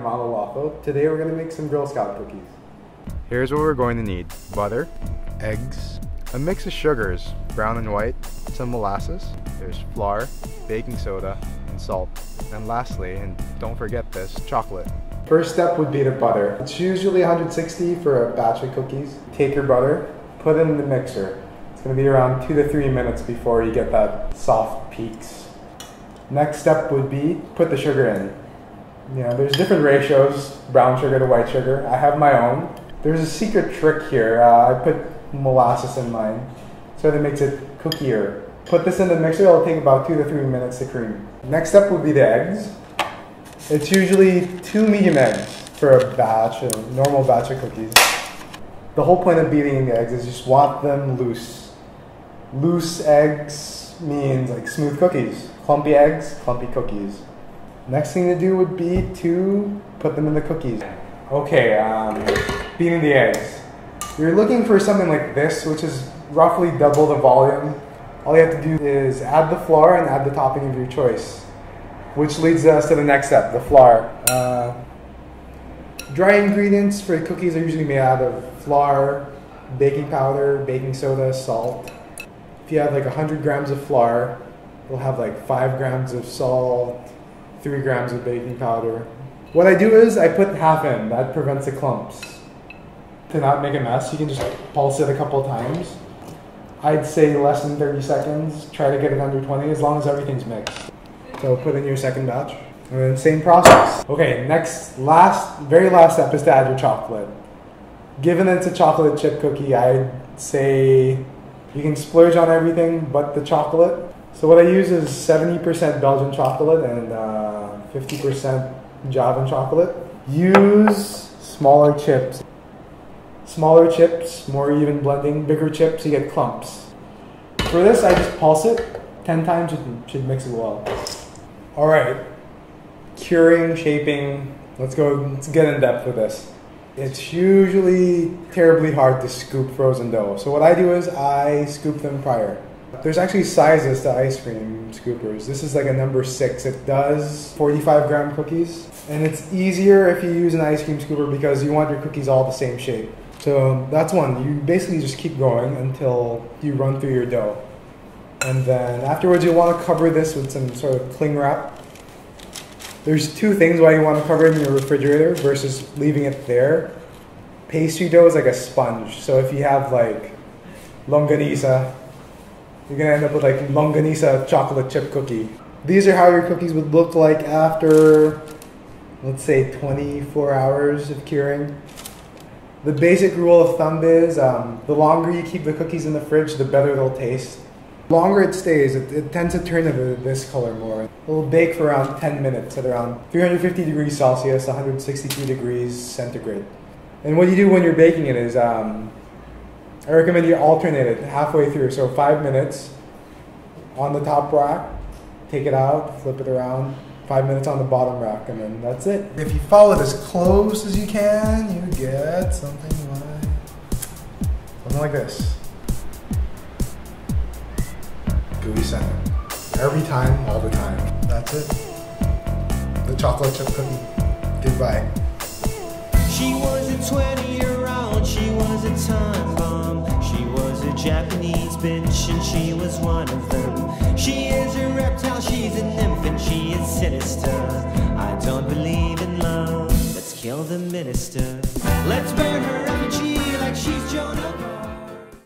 Mano Lotho. Today we're going to make some Girl Scout cookies. Here's what we're going to need: butter, eggs, a mix of sugars, brown and white, some molasses, there's flour, baking soda, and salt. And lastly, and don't forget this, chocolate. First step would be the butter. It's usually 160 for a batch of cookies. Take your butter, put it in the mixer. It's going to be around 2 to 3 minutes before you get that soft peaks. Next step would be put the sugar in. There's different ratios, brown sugar to white sugar. I have my own. There's a secret trick here. I put molasses in mine, so that makes it cookier. Put this in the mixer, it'll take about 2 to 3 minutes to cream. Next step would be the eggs. It's usually 2 medium eggs for a normal batch of cookies. The whole point of beating the eggs is you just want them loose. Loose eggs means like smooth cookies. Clumpy eggs, clumpy cookies. Next thing to do would be to put them in the cookies. Okay, beating the eggs. You're looking for something like this, which is roughly double the volume. All you have to do is add the flour and add the topping of your choice, which leads us to the next step, the flour. Dry ingredients for cookies are usually made out of flour, baking powder, baking soda, salt. If you have like 100 grams of flour, you'll have like 5 grams of salt, 3 grams of baking powder. What I do is I put half in. That prevents the clumps. To not make a mess, you can just pulse it a couple times. I'd say less than 30 seconds. Try to get it under 20 as long as everything's mixed. So put in your second batch. And then same process. Okay, very last step is to add your chocolate. Given it's a chocolate chip cookie, I'd say you can splurge on everything but the chocolate. So what I use is 70% Belgian chocolate and 50% Javan chocolate. Use smaller chips. Smaller chips, more even blending. Bigger chips, you get clumps. For this, I just pulse it 10 times, it should mix it well. Alright, curing, shaping, let's get in depth with this. It's usually terribly hard to scoop frozen dough. So what I do is I scoop them prior. There's actually sizes to ice cream scoopers. This is like a number 6. It does 45 gram cookies. And it's easier if you use an ice cream scooper because you want your cookies all the same shape. So that's one. You basically just keep going until you run through your dough. And then afterwards you want to cover this with some sort of cling wrap. There's 2 things why you want to cover it in your refrigerator versus leaving it there. Pastry dough is like a sponge. So if you have like longanisa, you're going to end up with like longanisa chocolate chip cookie. These are how your cookies would look like after, let's say, 24 hours of curing. The basic rule of thumb is the longer you keep the cookies in the fridge, the better they'll taste. The longer it stays, it tends to turn into this color more. It will bake for around 10 minutes at around 350 degrees Celsius, 162 degrees centigrade. And what you do when you're baking it is, I recommend you alternate it halfway through. So 5 minutes on the top rack, take it out, flip it around, 5 minutes on the bottom rack, and then that's it. If you follow it as close as you can, you get something like this. Gooey center. Every time, all the time. That's it. The chocolate chip cookie. Goodbye. She was a 20-year-old, she was a time bomb. She was a Japanese bitch and she was one of them. She is a reptile, she's an infant, she is sinister. I don't believe in love, let's kill the minister. Let's burn her effigy like she's Jonah.